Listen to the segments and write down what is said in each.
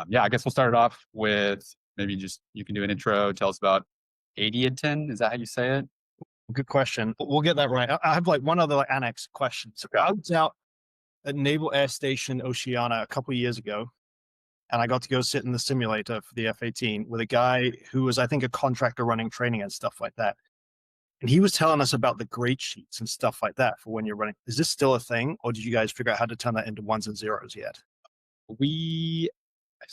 Yeah, I guess we'll start it off with maybe just you can do an intro. Tell us about Adyton. Is that how you say it? Good question. We'll get that right. I have like one other like annex question. So Okay. I was out at Naval Air Station Oceana a couple of years ago, and I got to go sit in the simulator for the F-18 with a guy who was, I think, a contractor running training and stuff like that. And he was telling us about the grade sheets and stuff like that for when you're running. Is this still a thing, or did you guys figure out how to turn that into ones and zeros yet? We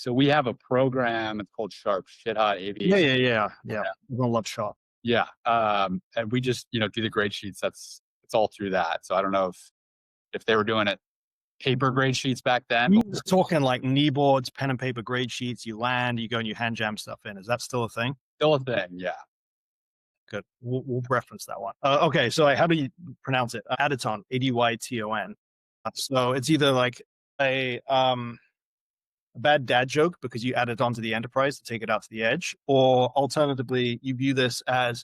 we have a program. It's called Sharp Shit Hot Yeah, Aviation. yeah, yeah, yeah. We're gonna love shot. Yeah, and we just do the grade sheets. It's all through that. So I don't know if they were doing it paper grade sheets back then, We but was talking like knee boards, pen and paper grade sheets. You land, you go and you hand jam stuff in. Is that still a thing? still a thing. Yeah. Good. We'll reference that one. Okay, so how do you pronounce it? Adyton, Adyton. So it's either like a bad dad joke because you add it onto the enterprise to take it out to the edge, or alternatively, you view this as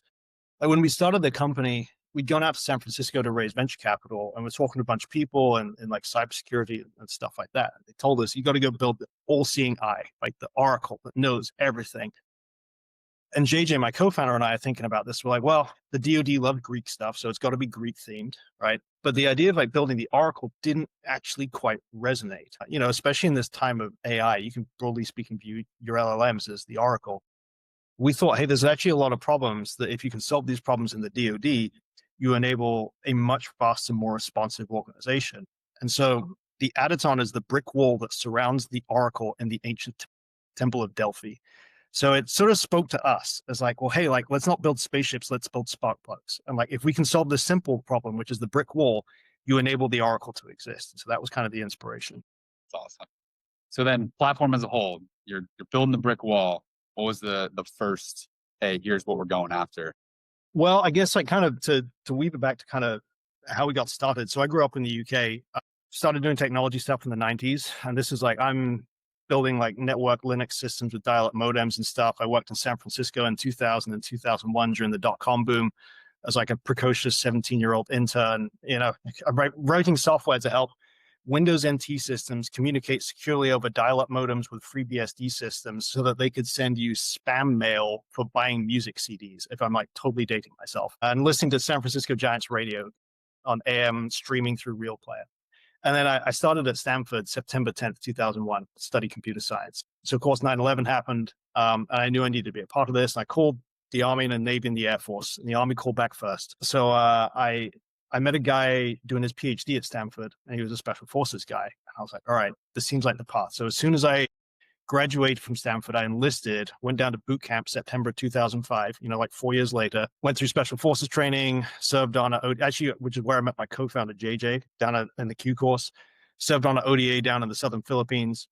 like when we started the company, we'd gone out to San Francisco to raise venture capital, and we're talking to a bunch of people and like cybersecurity and stuff like that. They told us you got to go build the all-seeing eye, like the oracle that knows everything. And JJ, my co-founder, and I are thinking about this. We're like, well, the DoD loved Greek stuff, so it's got to be Greek themed, right? But the idea of like building the Oracle didn't actually quite resonate. Especially in this time of AI, you can broadly speaking view your LLMs as the Oracle. We thought, hey, there's actually a lot of problems that if you can solve these problems in the DoD, you enable a much faster, more responsive organization. And so the Adyton is the brick wall that surrounds the Oracle in the ancient temple of Delphi. So it sort of spoke to us as like, well, hey, like, let's not build spaceships, let's build spark plugs. And like, if we can solve this simple problem, which is the brick wall, you enable the Oracle to exist. And so that was kind of the inspiration. It's awesome. So then, platform as a whole, you're building the brick wall. What was the first? Hey, here's what we're going after. Well, I guess like kind of to weave it back to kind of how we got started. So I grew up in the UK, started doing technology stuff in the 90s. And this is like, I'm building like network Linux systems with dial-up modems and stuff. I worked in San Francisco in 2000 and 2001 during the dot-com boom as like a precocious 17-year-old intern. I'm writing software to help Windows NT systems communicate securely over dial-up modems with FreeBSD systems so that they could send you spam mail for buying music CDs, if I'm like totally dating myself, and listening to San Francisco Giants radio on AM streaming through Real Player. And then I started at Stanford September 10th, 2001, to study computer science. So of course 9/11 happened, and I knew I needed to be a part of this. And I called the Army and the Navy and the Air Force, and the Army called back first. So I met a guy doing his PhD at Stanford, and he was a special forces guy. And I was like, all right, this seems like the path. So as soon as I graduated from Stanford, I enlisted, went down to boot camp September 2005, like 4 years later, went through special forces training, served on which is where I met my co-founder, JJ, down in the Q course, served on an ODA down in the Southern Philippines,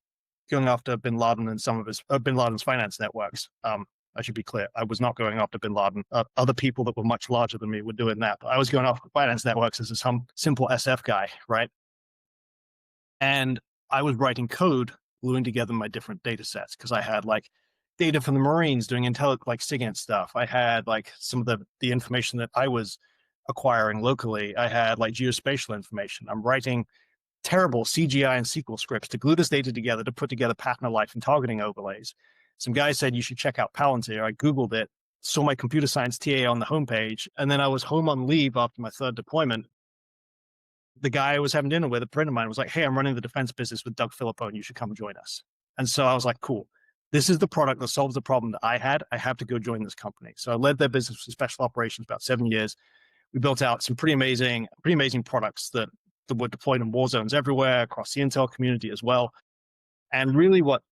going after bin Laden and some of bin Laden's finance networks. I should be clear. I was not going after bin Laden. Other people that were much larger than me were doing that. But I was going after finance networks as some simple SF guy, right? And I was writing code, gluing together my different data sets because I had like data from the Marines doing like SIGINT stuff. I had like some of the information that I was acquiring locally. I had like geospatial information. I'm writing terrible CGI and SQL scripts to glue this data together to put together pattern of life and targeting overlays. Some guy said you should check out Palantir. I Googled it, saw my computer science TA on the homepage, and then I was home on leave after my third deployment. The guy I was having dinner with, a friend of mine, was like, hey, I'm running the defense business with Doug Philippone. You should come join us. And so I was like, cool. This is the product that solves the problem that I had. I have to go join this company. So I led their business for special operations about 7 years. We built out some pretty amazing products that were deployed in war zones everywhere across the Intel community as well. And really what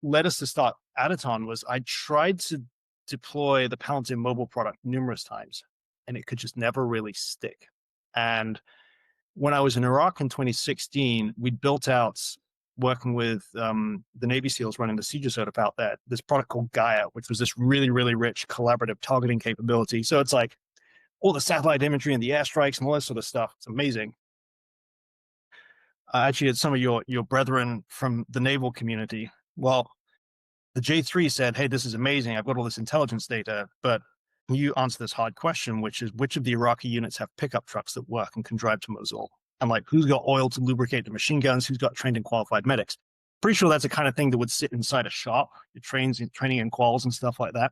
led us to start Adyton was I tried to deploy the Palantir mobile product numerous times, and it could just never really stick. And when I was in Iraq in 2016, we built out, working with the Navy SEALs running the Siege setup out there, this product called Gaia, which was this really, really rich collaborative targeting capability. So it's like all the satellite imagery and the airstrikes and all this sort of stuff. It's amazing. I actually had some of your brethren from the naval community. Well, the J3 said, hey, this is amazing. I've got all this intelligence data, but can you answer this hard question, which is which of the Iraqi units have pickup trucks that work and can drive to Mosul? And like, who's got oil to lubricate the machine guns? Who's got trained and qualified medics? Pretty sure that's the kind of thing that would sit inside a shop. It trains in training in quals and stuff like that.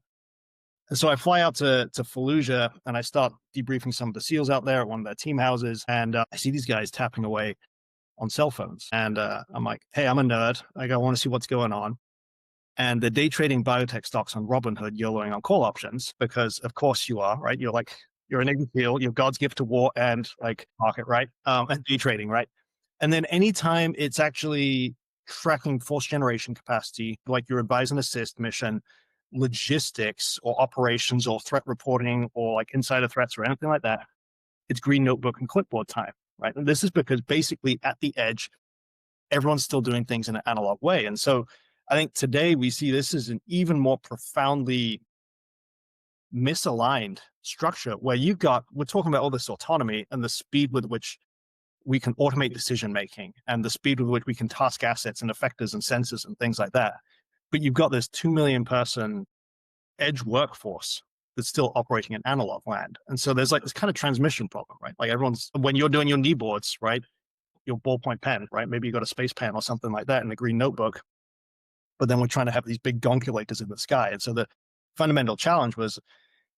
And so I fly out to Fallujah and I start debriefing some of the SEALs out there at one of their team houses. And I see these guys tapping away on cell phones. And I'm like, hey, I'm a nerd. I want to see what's going on. And the day trading biotech stocks on Robinhood, YOLOing on call options, because of course you are, right? You're an Navy SEAL, you're God's gift to war and like market, right? And day trading, right? And then anytime it's actually tracking force generation capacity, like your advise and assist mission, logistics or operations or threat reporting or like insider threats or anything like that, it's green notebook and clipboard time, right? And this is because basically at the edge, everyone's still doing things in an analog way. And so I think today we see this as an even more profoundly misaligned structure where we're talking about all this autonomy and the speed with which we can automate decision making and the speed with which we can task assets and effectors and sensors and things like that. But you've got this 2 million person edge workforce that's still operating in analog land. And so there's like this kind of transmission problem, right? Like when you're doing your kneeboards, right? Your ballpoint pen, right? Maybe you got a space pen or something like that in a green notebook. But then we're trying to have these big gonkulators in the sky. And so the fundamental challenge was,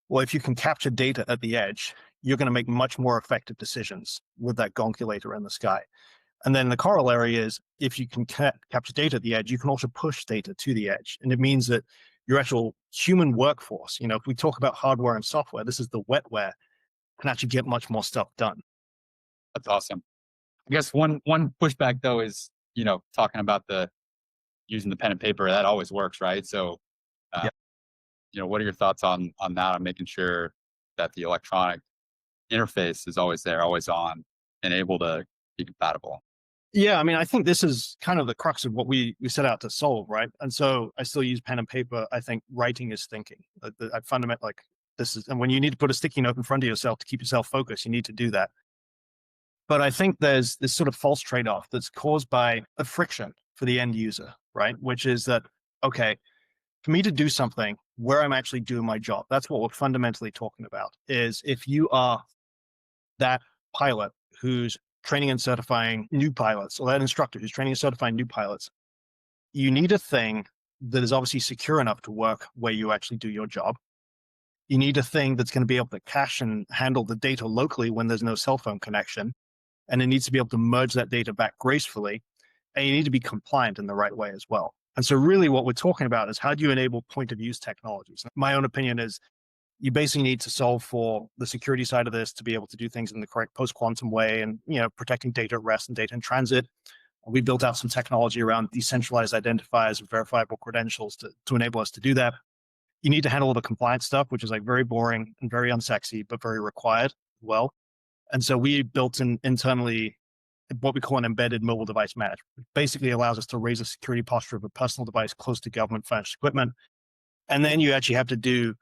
well, if you can capture data at the edge, you're going to make much more effective decisions with that gonkulator in the sky. And then the corollary is if you can capture data at the edge, you can also push data to the edge. And it means that your actual human workforce, if we talk about hardware and software, this is the wetware, can actually get much more stuff done. That's awesome. I guess one pushback though is, talking about using the pen and paper, that always works, right? So, Yeah. what are your thoughts on that, on making sure that the electronic interface is always there, always on, and able to be compatible? Yeah, I mean, I think this is kind of the crux of what we set out to solve, right? And so I still use pen and paper. I think writing is thinking. I fundament like this is, and when you need to put a sticky note in front of yourself to keep yourself focused, you need to do that. But I think there's this sort of false trade-off that's caused by a friction for the end user, right? Which is that, okay, for me to do something where I'm actually doing my job, that's what we're fundamentally talking about, is if you are that pilot who's training and certifying new pilots, or that instructor who's training and certifying new pilots, you need a thing that is obviously secure enough to work where you actually do your job. You need a thing that's going to be able to cache and handle the data locally when there's no cell phone connection. And it needs to be able to merge that data back gracefully. And you need to be compliant in the right way as well. And so really what we're talking about is how do you enable point of use technologies? My own opinion is you basically need to solve for the security side of this to be able to do things in the correct post-quantum way and, protecting data at rest and data in transit. We built out some technology around decentralized identifiers and verifiable credentials to enable us to do that. You need to handle all the compliance stuff, which is like very boring and very unsexy, but very required as well. And so we built in internally what we call an embedded mobile device management, which basically allows us to raise the security posture of a personal device close to government financial equipment. And then you actually have to do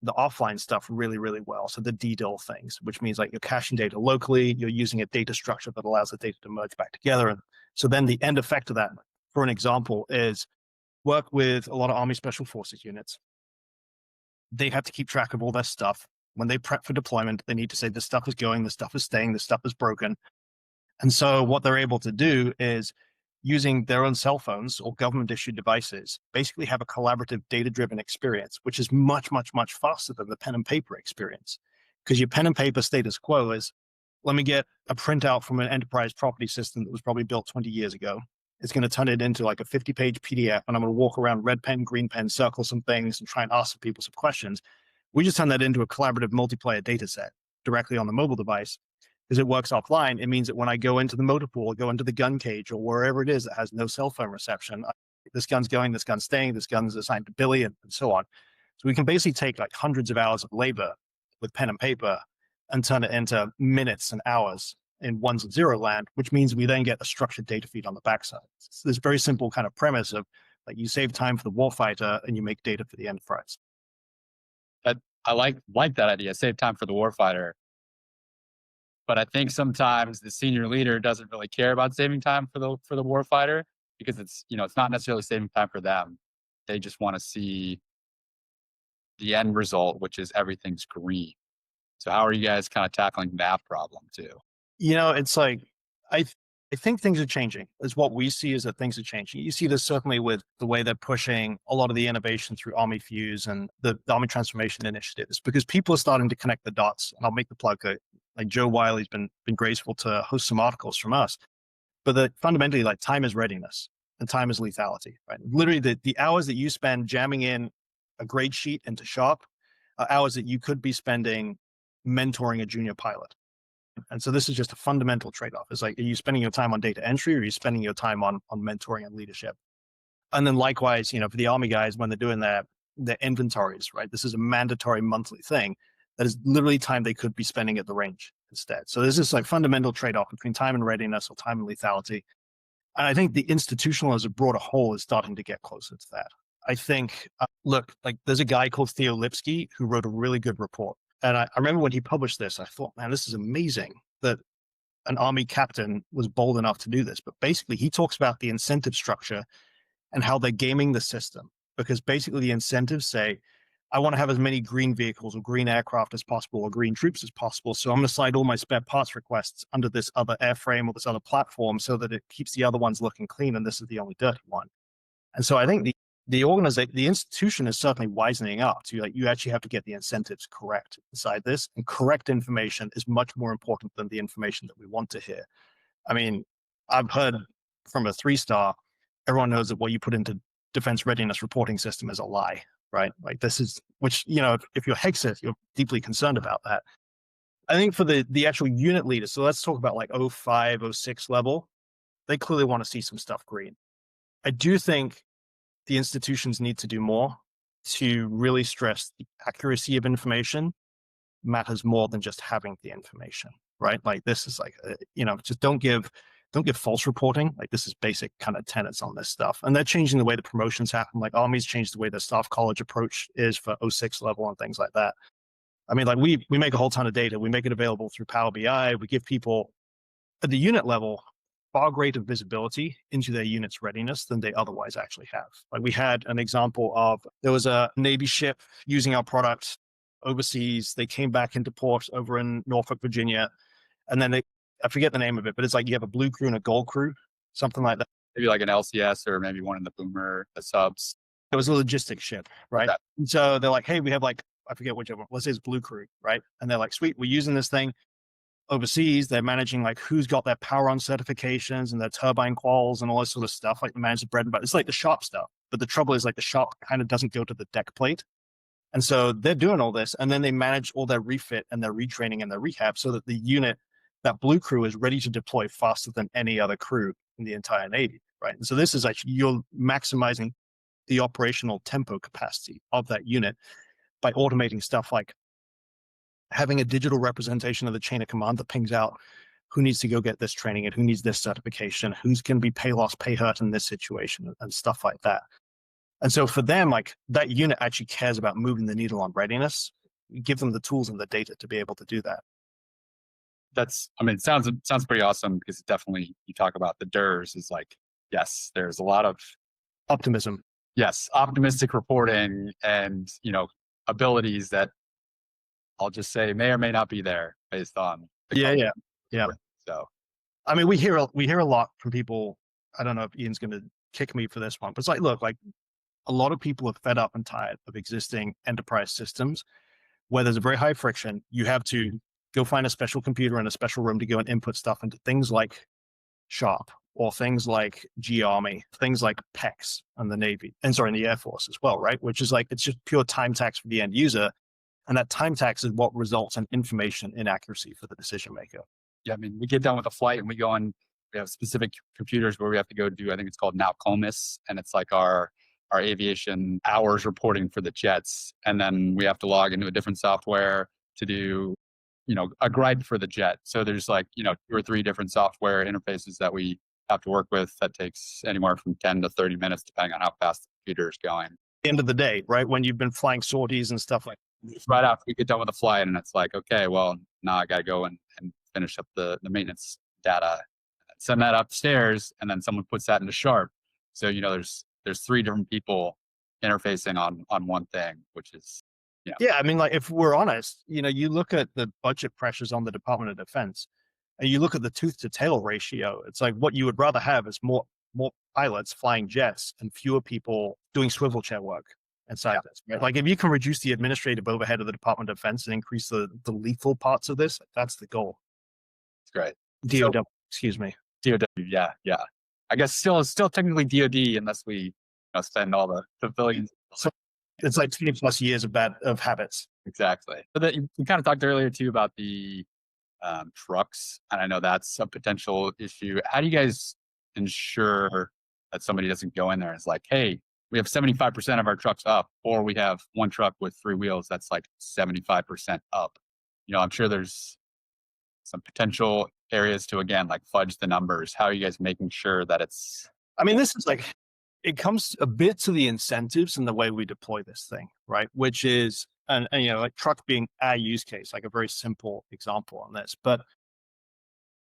the offline stuff really, really well. So the DDoS things, which means like you're caching data locally, you're using a data structure that allows the data to merge back together. And so then the end effect of that, for an example, is work with a lot of Army Special Forces units. They have to keep track of all their stuff. When they prep for deployment, they need to say this stuff is going, this stuff is staying, this stuff is broken. And so what they're able to do is using their own cell phones or government issued devices, basically have a collaborative data driven experience, which is much, much, much faster than the pen and paper experience. Because your pen and paper status quo is, let me get a printout from an enterprise property system that was probably built 20 years ago. It's going to turn it into like a 50-page PDF, and I'm going to walk around red pen, green pen, circle some things and try and ask people some questions. We just turn that into a collaborative multiplayer data set directly on the mobile device. Because it works offline, it means that when I go into the motor pool, go into the gun cage or wherever it is that has no cell phone reception, this gun's going, this gun's staying, this gun's assigned to Billy, and so on. So we can basically take like hundreds of hours of labor with pen and paper and turn it into minutes and hours in ones and zero land, which means we then get a structured data feed on the backside. It's this very simple kind of premise of like you save time for the warfighter and you make data for the enterprise. I like that idea, save time for the warfighter. But I think sometimes the senior leader doesn't really care about saving time for the warfighter because it's not necessarily saving time for them. They just want to see the end result, which is everything's green. So how are you guys kind of tackling that problem too? It's like I I think things are changing. Is what we see is that things are changing. You see this certainly with the way they're pushing a lot of the innovation through Army Fuse and the Army Transformation initiatives, because people are starting to connect the dots. And I'll make the plug that like Joe Wiley's been graceful to host some articles from us, but that fundamentally like time is readiness and time is lethality, right? Literally the hours that you spend jamming in a grade sheet into Sharp are hours that you could be spending mentoring a junior pilot. And so this is just a fundamental trade-off. It's like, are you spending your time on data entry or are you spending your time on mentoring and leadership? And then likewise, for the Army guys, when they're doing their inventories, right? This is a mandatory monthly thing that is literally time they could be spending at the range instead. So there's this like fundamental trade-off between time and readiness or time and lethality. And I think the institutional as a broader whole is starting to get closer to that. I think, look, like there's a guy called Theo Lipsky who wrote a really good report. And I remember when he published this, I thought, man, this is amazing that an Army captain was bold enough to do this. But basically, he talks about the incentive structure and how they're gaming the system. Because basically, the incentives say, I want to have as many green vehicles or green aircraft as possible or green troops as possible. So I'm going to slide all my spare parts requests under this other airframe or this other platform so that it keeps the other ones looking clean. And this is the only dirty one. And so I think the organization, the institution is certainly wisening up to like, you actually have to get the incentives correct inside this, and correct information is much more important than the information that we want to hear. I mean, I've heard from a 3-star, everyone knows that what you put into defense readiness reporting system is a lie, right? Like this is, which, if you're Hexit, you're deeply concerned about that. I think for the actual unit leaders, so let's talk about like 05, 06 level, they clearly want to see some stuff green. I do think the institutions need to do more to really stress the accuracy of information matters more than just having the information, right? Like this is like, just don't give false reporting. Like this is basic kind of tenets on this stuff. And they're changing the way the promotions happen. Like Army's changed the way the staff college approach is for 06 level and things like that. I mean, like we make a whole ton of data. We make it available through Power BI. We give people at the unit level far greater visibility into their unit's readiness than they otherwise actually have. Like we had an example of, there was a Navy ship using our product overseas. They came back into port over in Norfolk, Virginia. And then I forget the name of it, but it's like you have a blue crew and a gold crew, something like that. Maybe like an LCS or maybe one in the boomer, the subs. It was a logistics ship, right? Okay. And so they're like, hey, we have like, I forget which one, let's say it's blue crew, right? And they're like, sweet, we're using this thing. Overseas, they're managing like who's got their power on certifications and their turbine quals and all this sort of stuff, like the manage the bread and butter. It's like the Sharp stuff. But the trouble is like the Sharp kind of doesn't go to the deck plate. And so they're doing all this, and then they manage all their refit and their retraining and their rehab so that the unit, that blue crew, is ready to deploy faster than any other crew in the entire Navy, right? And so this is actually, you're maximizing the operational tempo capacity of that unit by automating stuff like having a digital representation of the chain of command that pings out who needs to go get this training and who needs this certification, who's going to be pay loss, pay hurt in this situation, and stuff like that. And so for them, like that unit actually cares about moving the needle on readiness. You give them the tools and the data to be able to do that. It sounds pretty awesome, because definitely you talk about the DERS is like, yes, there's a lot of Optimism. yes, optimistic reporting and, abilities that I'll just say may or may not be there based on the Yeah. So I mean, we hear a lot from people. I don't know if Ian's going to kick me for this one, but it's like, look, like a lot of people are fed up and tired of existing enterprise systems where there's a very high friction. You have to go find a special computer in a special room to go and input stuff into things like Sharp or things like G-Army, things like PEX and the Navy, and sorry, in the Air Force as well, right? Which is like, it's just pure time tax for the end user. And that time tax is what results in information inaccuracy for the decision maker. yeah, I mean, we get done with a flight and we go on. We have specific computers where we have to go do. I think it's called now Comis, and it's like our aviation hours reporting for the jets, and then we have to log into a different software to do, a gripe for the jet. So there's like, 2 or 3 different software interfaces that we have to work with. That takes anywhere from 10 to 30 minutes, depending on how fast the computer is going. End of the day, right? When you've been flying sorties and stuff like that. Right after we get done with the flight, and it's like, okay, well, now I got to go and finish up the maintenance data, send that upstairs, and then someone puts that into Sharp. So, there's 3 different people interfacing on one thing, which is, Yeah, I mean, like if we're honest, you look at the budget pressures on the Department of Defense. And you look at the tooth to tail ratio, it's like what you would rather have is more pilots flying jets and fewer people doing swivel chair work inside this. Right? Like if you can reduce the administrative overhead of the Department of Defense and increase the lethal parts of this, that's the goal. It's great. DOW, excuse me. DOW, yeah, yeah. I guess still technically DOD unless we spend all the billions. So it's like 20 plus years of habits. Exactly. So that you kind of talked earlier too about the trucks, and I know that's a potential issue. How do you guys ensure that somebody doesn't go in there and it's like, hey, we have 75% of our trucks up, or we have one truck with 3 wheels that's like 75% up? I'm sure there's some potential areas to, again, like fudge the numbers. How are you guys making sure that it's I mean, this is like, it comes a bit to the incentives and the way we deploy this thing, right? Which is, and like truck being our use case, like a very simple example on this. But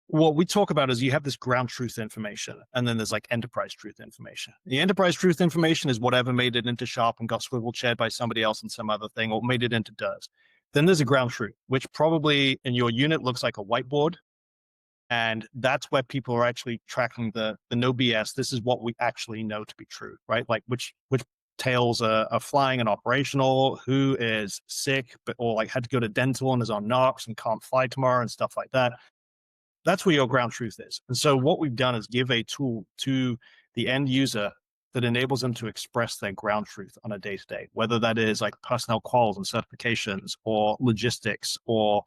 what we talk about is you have this ground truth information, and then there's like enterprise truth information. The enterprise truth information is whatever made it into Sharp and got swivel chaired by somebody else and some other thing, or made it into DERS. Then there's a ground truth, which probably in your unit looks like a whiteboard. And that's where people are actually tracking the no BS. This is what we actually know to be true, right? Like which tails are flying and operational, who is sick, or like had to go to dental and is on NOx and can't fly tomorrow and stuff like that. That's where your ground truth is. And so what we've done is give a tool to the end user that enables them to express their ground truth on a day-to-day, whether that is like personnel quals and certifications or logistics or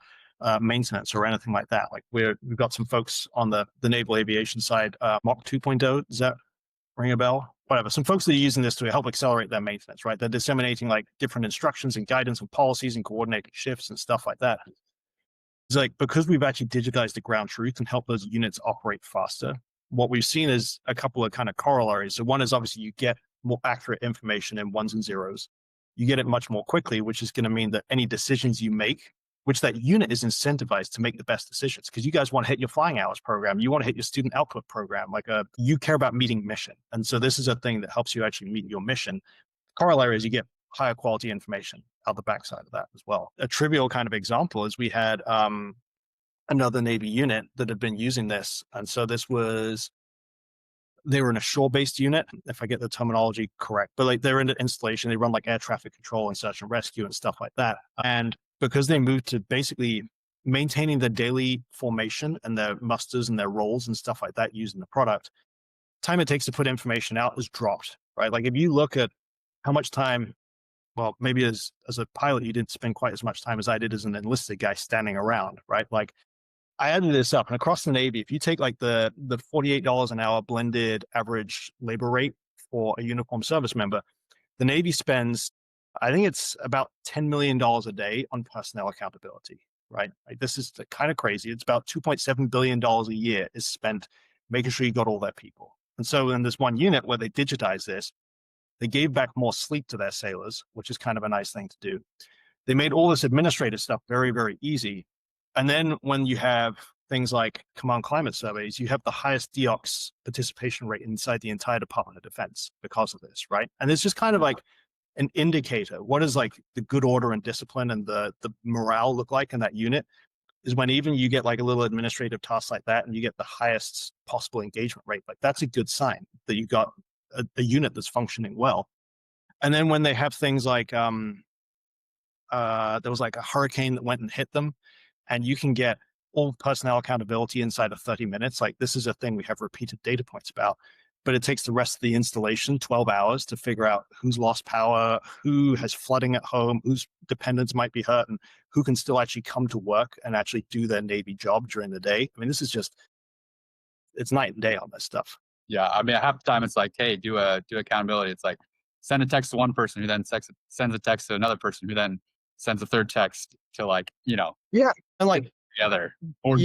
maintenance or anything like that. Like we've got some folks on the naval aviation side, Mach 2.0, does that ring a bell? Whatever. Some folks that are using this to help accelerate their maintenance, right? They're disseminating like different instructions and guidance and policies and coordinating shifts and stuff like that. It's like, because we've actually digitized the ground truth and helped those units operate faster, what we've seen is a couple of kind of corollaries. So one is obviously you get more accurate information in ones and zeros. You get it much more quickly, which is going to mean that any decisions you make, which that unit is incentivized to make the best decisions, because you guys want to hit your flying hours program, you want to hit your student output program, you care about meeting mission. And so this is a thing that helps you actually meet your mission. Corollary is you get higher quality information out the backside of that as well. A trivial kind of example is we had another Navy unit that had been using this. And so they were in a shore-based unit, if I get the terminology correct, but like they're in the installation, they run like air traffic control and search and rescue and stuff like that. And because they moved to basically maintaining the daily formation and their musters and their roles and stuff like that using the product, time it takes to put information out is dropped, right? Like if you look at how much time, well, maybe as a pilot, you didn't spend quite as much time as I did as an enlisted guy standing around, right? Like I added this up, and across the Navy, if you take like the $48 an hour blended average labor rate for a uniformed service member, the Navy spends, I think it's about $10 million a day on personnel accountability, right? Like this is kind of crazy. It's about $2.7 billion a year is spent making sure you got all their people. And so in this one unit where they digitize this, they gave back more sleep to their sailors, which is kind of a nice thing to do. They made all this administrative stuff very, very easy. And then when you have things like command climate surveys, you have the highest DEOX participation rate inside the entire Department of Defense because of this, right? And it's just kind of like an indicator. What does like the good order and discipline and the morale look like in that unit is when even you get like a little administrative task like that and you get the highest possible engagement rate. Like that's a good sign that you got a unit that's functioning well. And then when they have things like there was like a hurricane that went and hit them, and you can get all personnel accountability inside of 30 minutes. Like this is a thing we have repeated data points about, but it takes the rest of the installation 12 hours to figure out who's lost power, who has flooding at home, whose dependents might be hurt, and who can still actually come to work and actually do their Navy job during the day. I mean, this is just, it's night and day on this stuff. Yeah, I mean, half the time it's like, hey, do accountability. It's like send a text to one person who then sends a text to another person who then sends a third text to Yeah, and like together. Or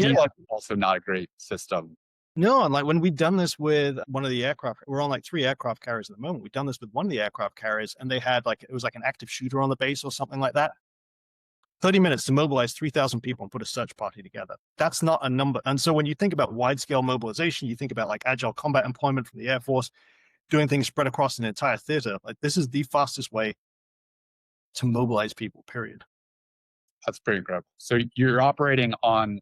also not a great system. No, and like when we've done this with one of the aircraft, we're on like 3 aircraft carriers at the moment. We've done this with one of the aircraft carriers, and they had like, it was like an active shooter on the base or something like that. 30 minutes to mobilize 3,000 people and put a search party together. That's not a number. And so when you think about wide scale mobilization, you think about like agile combat employment from the Air Force, doing things spread across an entire theater. Like this is the fastest way to mobilize people, period. That's pretty incredible. So you're operating on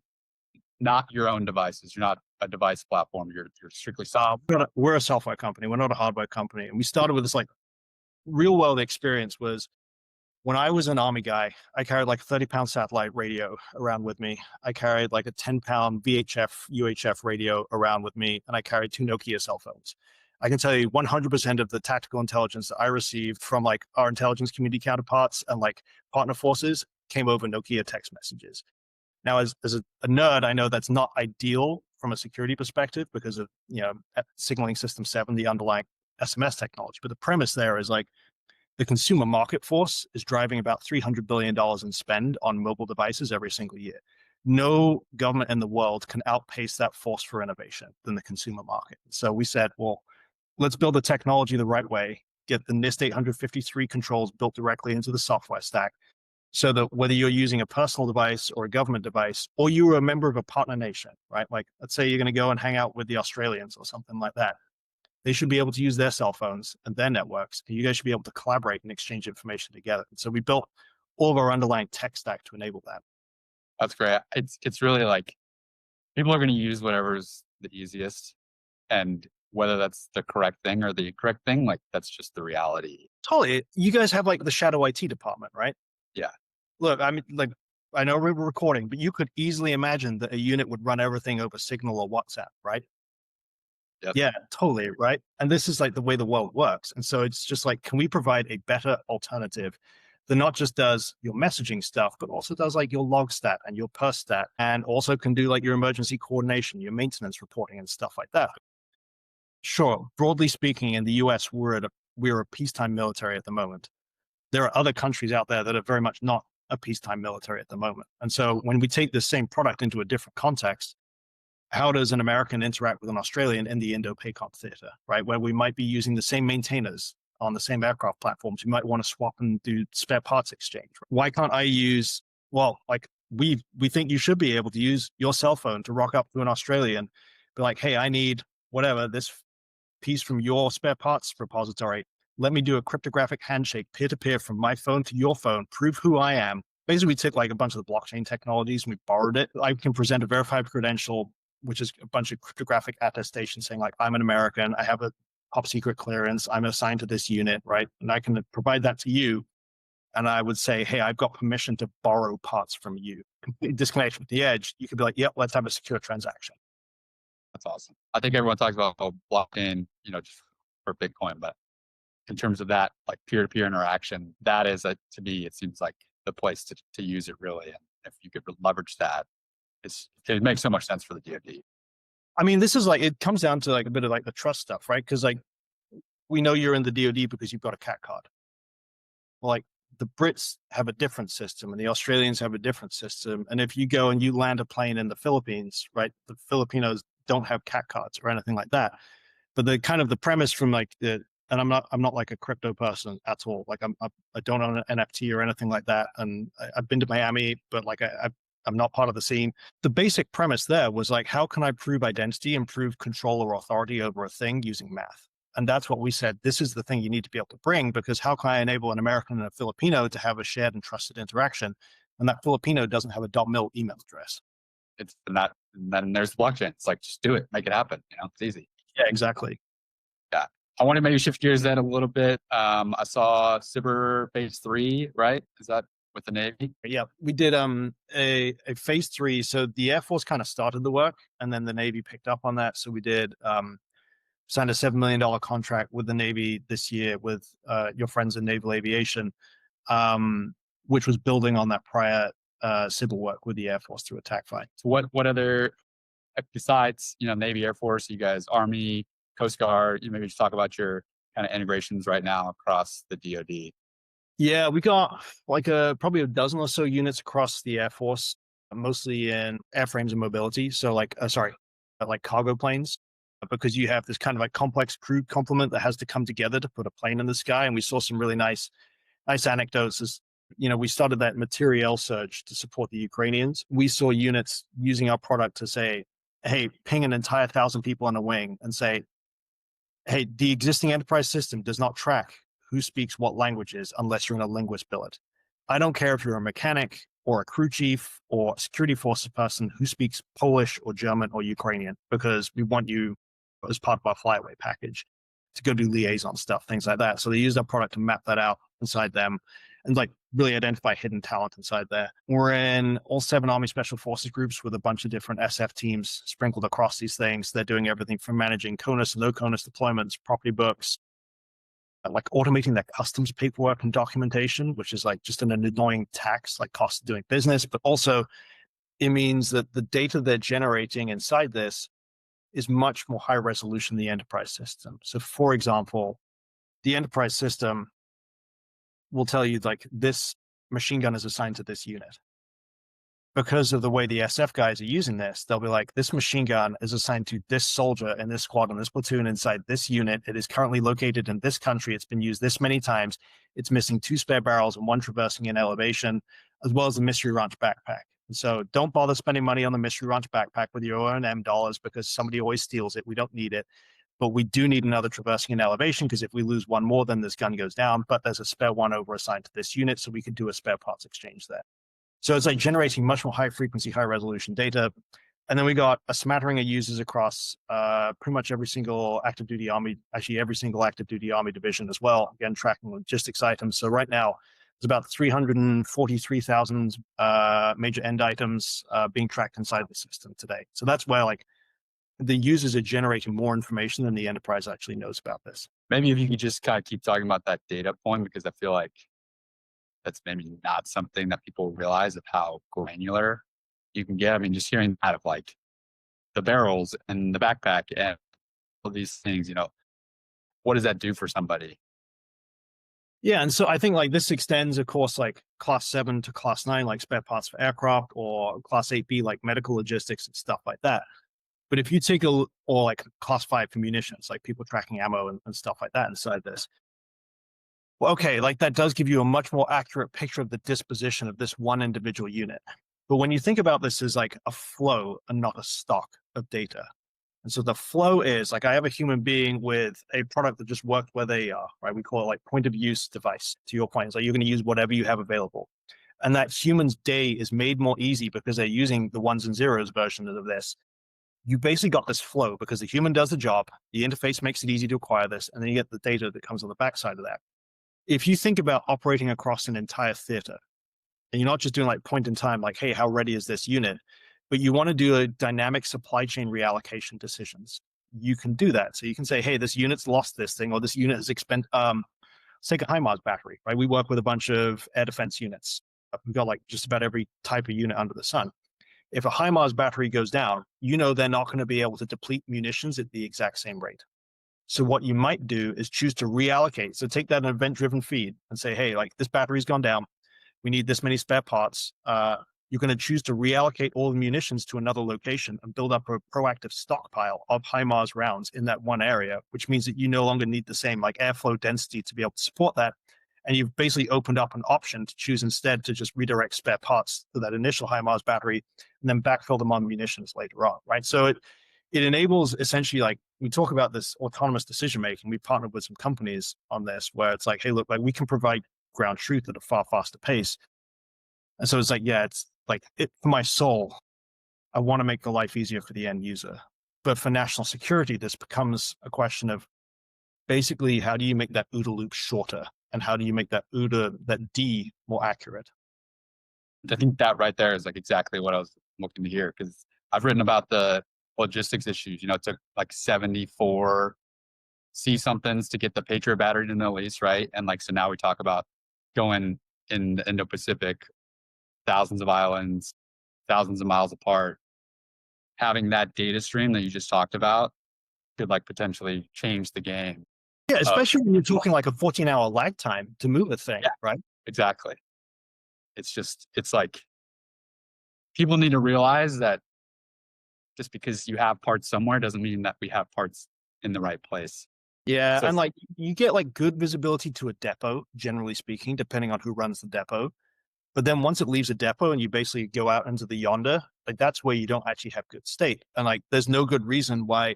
not your own devices. You're not a device platform. You're strictly software. We're a software company. We're not a hardware company. And we started with this like real world experience was when I was an army guy, I carried like a 30-pound satellite radio around with me. I carried like a 10-pound VHF, UHF radio around with me, and I carried 2 Nokia cell phones. I can tell you 100% of the tactical intelligence that I received from like our intelligence community counterparts and like partner forces came over Nokia text messages. Now, as a nerd, I know that's not ideal from a security perspective because of, signaling system 7, the underlying SMS technology. But the premise there is like the consumer market force is driving about $300 billion in spend on mobile devices every single year. No government in the world can outpace that force for innovation than the consumer market. So we said, well, let's build the technology the right way, get the NIST 853 controls built directly into the software stack, so that whether you're using a personal device or a government device, or you were a member of a partner nation, right? Like, let's say you're going to go and hang out with the Australians or something like that. They should be able to use their cell phones and their networks, and you guys should be able to collaborate and exchange information together. And so we built all of our underlying tech stack to enable that. That's great. It's really like people are going to use whatever's the easiest, and whether that's the correct thing or the incorrect thing, like that's just the reality. Totally. You guys have like the shadow IT department, right? Yeah. Look, I mean, like, I know we were recording, but you could easily imagine that a unit would run everything over Signal or WhatsApp, right? Yep. Yeah, totally. Right. And this is like the way the world works. And so it's just like, can we provide a better alternative that not just does your messaging stuff, but also does like your log stat and your per stat, and also can do like your emergency coordination, your maintenance reporting and stuff like that. Sure. Broadly speaking, in the US, we're a peacetime military at the moment. There are other countries out there that are very much not a peacetime military at the moment. And so when we take the same product into a different context, how does an American interact with an Australian in the Indo-PACOM theater, right? Where we might be using the same maintainers on the same aircraft platforms. You might want to swap and do spare parts exchange. Why can't I use, well, like we think you should be able to use your cell phone to rock up to an Australian, be like, hey, I need whatever, this piece from your spare parts repository. Let me do a cryptographic handshake peer-to-peer from my phone to your phone, prove who I am. Basically, we took like a bunch of the blockchain technologies and we borrowed it. I can present a verified credential, which is a bunch of cryptographic attestation saying like, I'm an American, I have a top secret clearance, I'm assigned to this unit, right? And I can provide that to you. And I would say, hey, I've got permission to borrow parts from you. Complete disconnection with the edge. You could be like, yep, let's have a secure transaction. That's awesome. I think everyone talks about blockchain, just for Bitcoin, but in terms of that, like peer-to-peer interaction, that is, to me, it seems like the place to use it really. And if you could leverage that, it makes so much sense for the DoD. I mean, this is like, it comes down to like a bit of like the trust stuff, right? Because like, we know you're in the DoD because you've got a CAT card. Well, like the Brits have a different system and the Australians have a different system. And if you go and you land a plane in the Philippines, right, the Filipinos don't have CAT cards or anything like that. But the kind of the premise from like the, and I'm not like a crypto person at all. Like I don't own an NFT or anything like that. And I've been to Miami, but like I'm not part of the scene. The basic premise there was like, how can I prove identity and prove control or authority over a thing using math? And that's what we said. This is the thing you need to be able to bring, because how can I enable an American and a Filipino to have a shared and trusted interaction when that Filipino doesn't have a .mil email address? And then there's blockchain. It's like, just do it, make it happen. It's easy. Yeah, exactly. Yeah. I want to maybe shift gears then a little bit. I saw Cyber Phase 3, right? Is that with the Navy? Yeah, we did a phase 3. So the Air Force kind of started the work, and then the Navy picked up on that. So we did signed a $7 million contract with the Navy this year with your friends in Naval Aviation, which was building on that prior civil work with the Air Force through Attack Fight. So what other, besides Navy, Air Force, you guys, Army, Coast Guard, you maybe just talk about your kind of integrations right now across the DoD. Yeah, we got like probably a dozen or so units across the Air Force, mostly in airframes and mobility. So like cargo planes, because you have this kind of like complex crew complement that has to come together to put a plane in the sky. And we saw some really nice anecdotes as, we started that materiel surge to support the Ukrainians. We saw units using our product to say, hey, ping an entire 1,000 people on a wing and say, hey, the existing enterprise system does not track who speaks what languages unless you're in a linguist billet. I don't care if you're a mechanic or a crew chief or a security forces person who speaks Polish or German or Ukrainian, because we want you as part of our flyaway package to go do liaison stuff, things like that. So they use our product to map that out inside them and like really identify hidden talent inside there. We're in all 7 Army Special Forces groups with a bunch of different SF teams sprinkled across these things. They're doing everything from managing CONUS and no CONUS deployments, property books, like automating their customs paperwork and documentation, which is like just an annoying tax, like cost of doing business. But also it means that the data they're generating inside this is much more high resolution than the enterprise system. So for example, the enterprise system will tell you like this machine gun is assigned to this unit. Because of the way the SF guys are using this, they'll be like, this machine gun is assigned to this soldier in this squad and this platoon inside this unit. It is currently located in this country. It's been used this many times. It's missing 2 spare barrels and 1 traversing in elevation, as well as the Mystery Ranch backpack. And so don't bother spending money on the Mystery Ranch backpack with your own M dollars, because somebody always steals it. We don't need it. But we do need another traversing in elevation, because if we lose 1 more, then this gun goes down. But there's a spare 1 over assigned to this unit, so we could do a spare parts exchange there. So it's like generating much more high frequency, high resolution data. And then we got a smattering of users across pretty much every single active duty Army, actually every single active duty Army division as well. Again, tracking logistics items. So right now, there's about 343,000 major end items being tracked inside the system today. So that's where like the users are generating more information than the enterprise actually knows about this. Maybe if you could just kind of keep talking about that data point, because I feel like that's maybe not something that people realize of how granular you can get. I mean, just hearing out of like the barrels and the backpack and all these things, what does that do for somebody? Yeah, and so I think like this extends, of course, like class 7 to class 9, like spare parts for aircraft, or class 8B, like medical logistics and stuff like that. But if you take or like class 5 for munitions, like people tracking ammo and stuff like that inside this, well, okay, like that does give you a much more accurate picture of the disposition of this one individual unit. But when you think about this as like a flow and not a stock of data. And so the flow is like, I have a human being with a product that just worked where they are, right? We call it like point of use device. To your point, it's like you're going to use whatever you have available. And that human's day is made more easy because they're using the 1s and 0s version of this. You basically got this flow because the human does the job, the interface makes it easy to acquire this, and then you get the data that comes on the backside of that. If you think about operating across an entire theater, and you're not just doing like point in time, like, hey, how ready is this unit? But you want to do a dynamic supply chain reallocation decisions. You can do that. So you can say, hey, this unit's lost this thing, or this unit has expended, let's take a HIMARS battery, right? We work with a bunch of air defense units. We've got like just about every type of unit under the sun. If a HIMARS battery goes down, they're not going to be able to deplete munitions at the exact same rate. So what you might do is choose to reallocate. So take that event-driven feed and say, hey, like this battery's gone down. We need this many spare parts. You're going to choose to reallocate all the munitions to another location and build up a proactive stockpile of HIMARS rounds in that one area, which means that you no longer need the same like airflow density to be able to support that. And you've basically opened up an option to choose instead to just redirect spare parts to that initial HIMARS battery and then backfill them on munitions later on, right? So it enables essentially, like we talk about this autonomous decision making. We partnered with some companies on this where it's like, hey, look, like we can provide ground truth at a far faster pace. And so it's like, yeah, it's like for my soul, I want to make the life easier for the end user. But for national security, this becomes a question of basically how do you make that OODA loop shorter? And how do you make that D more accurate? I think that right there is like exactly what I was looking to hear, because I've written about the logistics issues. It took like 74 C somethings to get the Patriot battery to the Middle East, right? And like, so now we talk about going in the Indo-Pacific, thousands of islands, thousands of miles apart. Having that data stream that you just talked about could like potentially change the game. Yeah, especially when you're talking like a 14-hour lag time to move a thing, Yeah, right? exactly. It's like people need to realize that just because you have parts somewhere doesn't mean that we have parts in the right place. Yeah, So and like you get like good visibility to a depot, generally speaking, depending on who runs the depot. But then once it leaves a depot and you basically go out into the yonder, like that's where you don't actually have good state. And like there's no good reason why,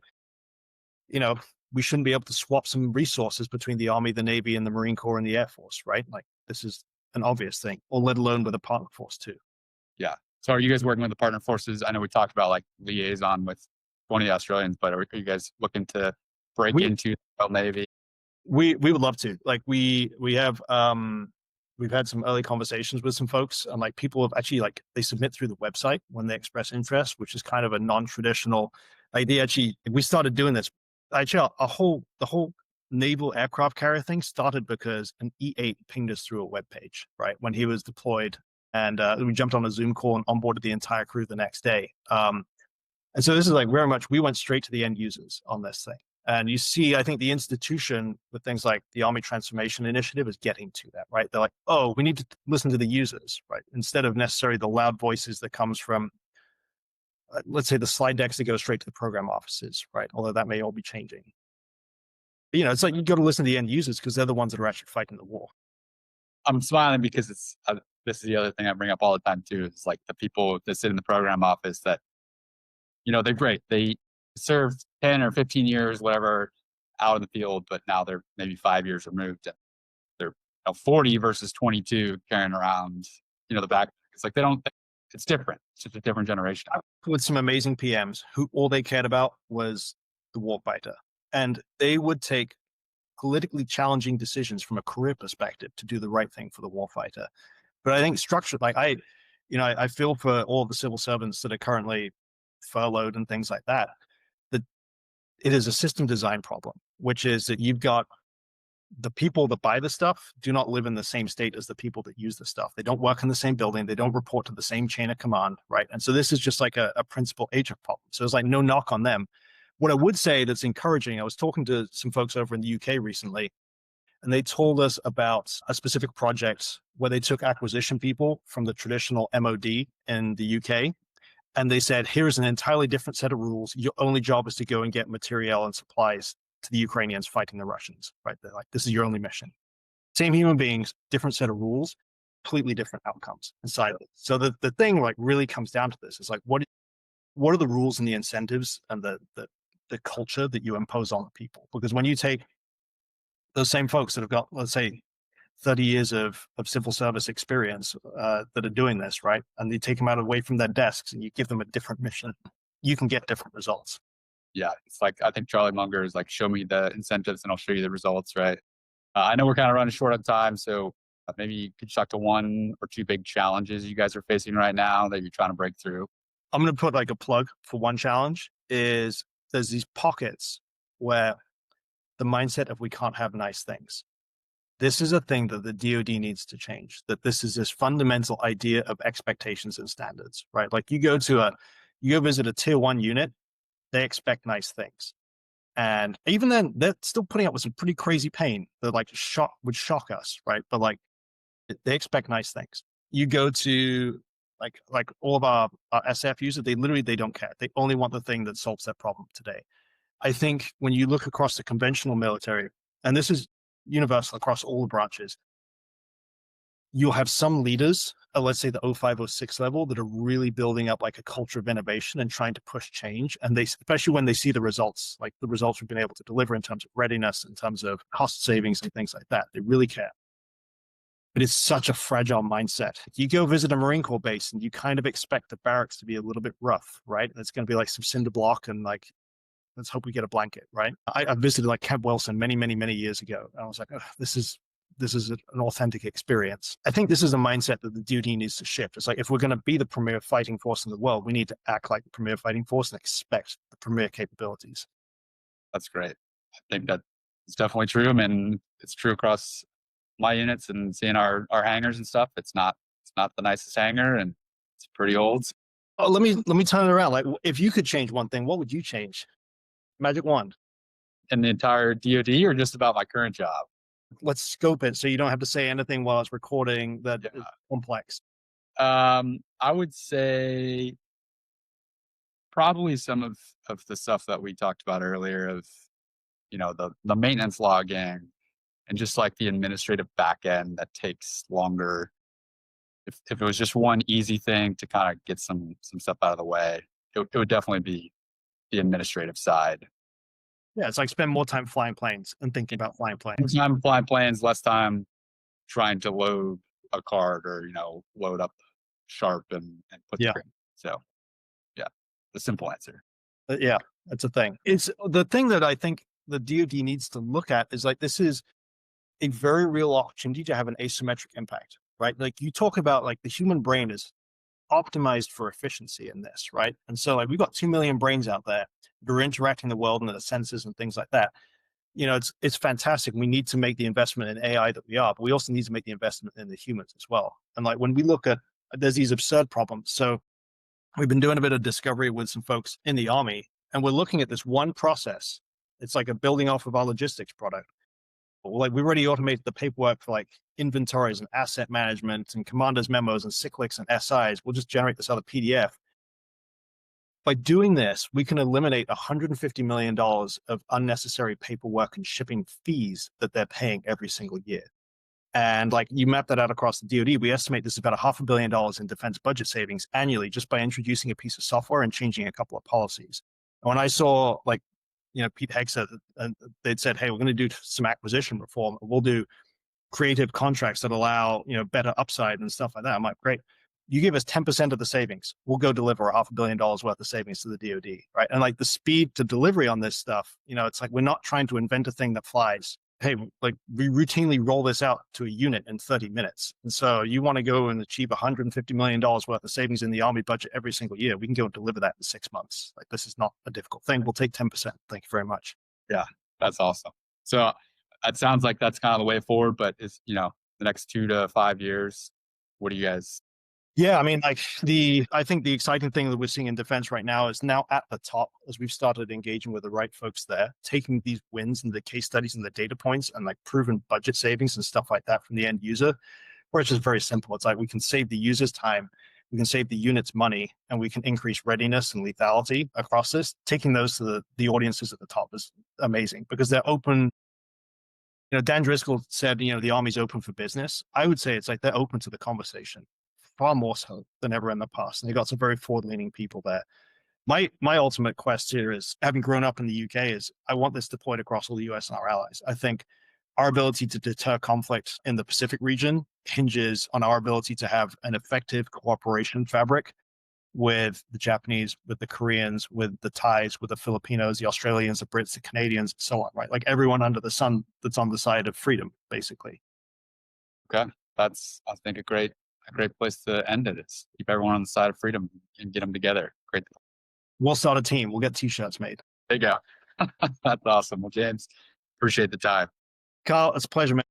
we shouldn't be able to swap some resources between the Army, the Navy, and the Marine Corps and the Air Force, right? Like this is an obvious thing, or let alone with a partner force too. Yeah. So are you guys working with the partner forces? I know we talked about like liaison with 20 Australians, but are you guys looking to break We into the Royal Navy? we would love to. Like we have we've had some early conversations with some folks, and like people have actually like they submit through the website when they express interest, which is kind of a non-traditional idea. Actually, we started doing this. Actually, the whole naval aircraft carrier thing started because an E8 pinged us through a web page, right, when he was deployed, and we jumped on a Zoom call and onboarded the entire crew the next day. And so this is like very much we went straight to the end users on this thing. And you see, I think the institution with things like the Army Transformation Initiative is getting to that, right? They're like, oh, we need to listen to the users, right? Instead of necessarily the loud voices that comes from, let's say, the slide decks that go straight to the program offices, right? Although that may all be changing. But, you know, it's like you got to listen to the end users because they're the ones that are actually fighting the war. I'm smiling because this is the other thing I bring up all the time too. It's like the people that sit in the program office that, they're great. They served 10 or 15 years, whatever, out in the field, but now they're maybe 5 years removed. And they're 40 versus 22 carrying around, the back. It's like they don't, it's different. It's just a different generation. With some amazing PMs who all they cared about was the warfighter. And they would take politically challenging decisions from a career perspective to do the right thing for the warfighter. But I think structure, like I feel for all of the civil servants that are currently furloughed and things like that, that it is a system design problem, which is that you've got the people that buy the stuff do not live in the same state as the people that use the stuff. They don't work in the same building. They don't report to the same chain of command, right? And so this is just like a principal agent problem. So it's like no knock on them. What I would say that's encouraging, I was talking to some folks over in the UK recently, and they told us about a specific project where they took acquisition people from the traditional MOD in the UK. And they said, here's an entirely different set of rules. Your only job is to go and get material and supplies to the Ukrainians fighting the Russians, right? They're like, this is your only mission. Same human beings, different set of rules, completely different outcomes inside of it. So the thing like really comes down to this is like, what are the rules and the incentives and the culture that you impose on the people? Because when you take those same folks that have got, let's say, 30 years of civil service experience that are doing this, right? And you take them out away from their desks and you give them a different mission, you can get different results. Yeah. It's like, I think Charlie Munger is like, show me the incentives and I'll show you the results, right? I know we're kind of running short on time. So maybe you could talk to one or two big challenges you guys are facing right now that you're trying to break through. I'm going to put like a plug for one challenge is there's these pockets where the mindset of we can't have nice things. This is a thing that the DoD needs to change, that this is this fundamental idea of expectations and standards, right? Like you go visit a tier 1 unit, they expect nice things. And even then, they're still putting up with some pretty crazy pain that like would shock us, right? But like they expect nice things. You go to like all of our SF users, they don't care. They only want the thing that solves their problem today. I think when you look across the conventional military, and this is universal across all the branches, you'll have some leaders, let's say the 05, 06 level, that are really building up like a culture of innovation and trying to push change. And they, especially when they see the results, like the results we've been able to deliver in terms of readiness, in terms of cost savings and things like that, they really care. But it's such a fragile mindset. You go visit a Marine Corps base and you kind of expect the barracks to be a little bit rough, right? And it's going to be like some cinder block and like, let's hope we get a blanket, right? I visited like Camp Wilson many, many, many years ago. And I was like, oh, this is an authentic experience. I think this is a mindset that the DoD needs to shift. It's like, if we're going to be the premier fighting force in the world, we need to act like the premier fighting force and expect the premier capabilities. That's great. I think that it's definitely true. I mean, it's true across my units and seeing our hangars and stuff. It's not the nicest hangar and it's pretty old. Oh, let me turn it around. Like, if you could change one thing, what would you change? Magic wand. In the entire DoD or just about my current job? Let's scope it so you don't have to say anything while it's recording that is complex. I would say probably some of the stuff that we talked about earlier of, the maintenance logging and just like the administrative back end that takes longer. If it was just one easy thing to kind of get some stuff out of the way, it would definitely be the administrative side. Yeah, it's like spend more time flying planes and thinking about flying More planes. time flying planes, less time trying to load a card or, load up sharp and put the Yeah. trigger. So yeah, the simple answer. Yeah, that's a thing. It's the thing that I think the DoD needs to look at is like this is a very real opportunity to have an asymmetric impact, right? Like you talk about like the human brain is optimized for efficiency in this, right? And so like we've got 2 million brains out there that are interacting the world and the senses and things like that. You know, it's fantastic. We need to make the investment in AI that we are, but we also need to make the investment in the humans as well. And like when we look at there's these absurd problems. So we've been doing a bit of discovery with some folks in the army, and we're looking at this one process. It's like a building off of our logistics product. But like we've already automated the paperwork for like inventories and asset management and commanders memos and cyclics and SIs. We'll just generate this other PDF. By doing this, we can eliminate $150 million of unnecessary paperwork and shipping fees that they're paying every single year. And like you map that out across the DoD, we estimate this is about $500 million in defense budget savings annually just by introducing a piece of software and changing a couple of policies. And when I saw like, you know, Pete Hegseth, they'd said, hey, we're going to do some acquisition reform. We'll do creative contracts that allow, you know, better upside and stuff like that. I'm like, great. You give us 10% of the savings. We'll go deliver $500 million worth of savings to the DoD, right? And like the speed to delivery on this stuff, you know, it's like we're not trying to invent a thing that flies. Hey, like we routinely roll this out to a unit in 30 minutes. And so you want to go and achieve $150 million worth of savings in the Army budget every single year. We can go and deliver that in 6 months. Like this is not a difficult thing. We'll take 10%. Thank you very much. Yeah, that's awesome. So it sounds like that's kind of the way forward, but it's, you know, the next 2 to 5 years, what do you guys? Yeah, I mean, like I think the exciting thing that we're seeing in defense right now is now at the top as we've started engaging with the right folks there, taking these wins and the case studies and the data points and like proven budget savings and stuff like that from the end user, where it's just very simple. It's like we can save the user's time, we can save the unit's money, and we can increase readiness and lethality across this. Taking those to the audiences at the top is amazing because they're open. You know, Dan Driscoll said, you know, the Army's open for business. I would say it's like they're open to the conversation far more so than ever in the past. And they got some very forward-leaning people there. My ultimate quest here is, having grown up in the UK, is I want this deployed across all the US and our allies. I think our ability to deter conflict in the Pacific region hinges on our ability to have an effective cooperation fabric with the Japanese, with the Koreans, with the Thais, with the Filipinos, the Australians, the Brits, the Canadians, so on, right? Like everyone under the sun that's on the side of freedom, basically. Okay, that's, I think, a great place to end it. Is keep everyone on the side of freedom and get them together. Great. We'll start a team. We'll get t-shirts made. There you go. That's awesome. Well, James, appreciate the time. Carl, it's a pleasure, man.